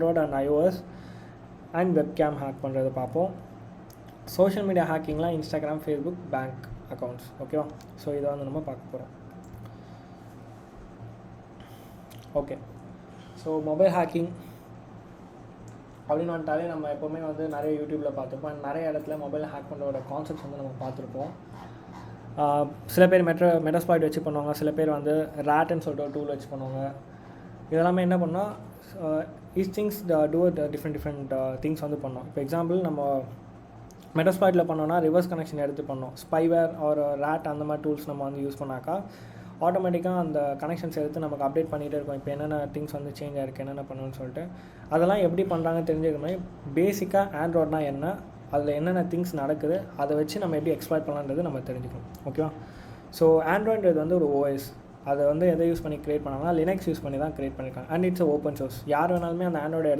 Android and iOS and webcam hack பண்ணுறது பார்ப்போம். Social media ஹேக்கிங்லாம் இன்ஸ்டாகிராம், ஃபேஸ்புக், பேங்க் அக்கௌண்ட்ஸ். ஓகேவா? ஸோ இதை வந்து நம்ம பார்க்க போகிறோம். ஓகே, ஸோ மொபைல் ஹேக்கிங் அப்படின்னு வந்துட்டாலே நம்ம எப்போவுமே வந்து நிறைய யூடியூப்பில் பார்த்துருப்போம். நிறைய இடத்துல மொபைல் ஹேக் பண்ணுறோட கான்செப்ட்ஸ் வந்து நம்ம பார்த்துருப்போம். சில பேர் மெட்டாஸ்ப்ளாய்ட் வச்சு பண்ணுவாங்க, சில பேர் வந்து ரேட்டுன்னு சொல்லிட்டு ஒரு டூல் வச்சு பண்ணுவாங்க. இதெல்லாமே என்ன பண்ணால் each things to different things வந்து பண்ணோம். இப்போ எக்ஸாம்பிள் நம்ம மெட்டாஸ்ப்ளாய்ட்டில் பண்ணோன்னா ரிவர்ஸ் கனெக்ஷன் எடுத்து பண்ணோம். ஸ்பைவேர் ஒரு ரேட் அந்த மாதிரி டூல்ஸ் நம்ம வந்து யூஸ் பண்ணாக்கா ஆட்டோமேட்டிக்காக அந்த கனெக்ஷன்ஸ் எடுத்து நமக்கு அப்டேட் பண்ணிகிட்டே இருக்கும். இப்போ என்னென்ன திங்ஸ் வந்து சேஞ்ச் ஆகிருக்கு, என்னென்ன பண்ணணும்னு சொல்லிட்டு அதெல்லாம் எப்படி பண்ணுறாங்கன்னு தெரிஞ்சுக்கிற மாதிரி பேசிக்காக ஆண்ட்ராய்ட்னா என்ன, அதில் என்னென்ன திங்ஸ் நடக்குது, அதை வச்சு நம்ம எப்படி எக்ஸ்ப்ளாய்ட் பண்ணலான்றது நம்ம தெரிஞ்சுக்கணும். ஓகேவா? ஸோ ஆண்ட்ராய்டு வந்து ஒரு ஓஎஸ். அதை வந்து எதை யூஸ் பண்ணி க்ரியேட் பண்ணாங்கன்னா லினக்ஸ் யூஸ் பண்ணி தான் க்ரியேட் பண்ணியிருக்காங்க. And it's open source. யார் வேணாலுமே அந்த ஆண்ட்ராய்டு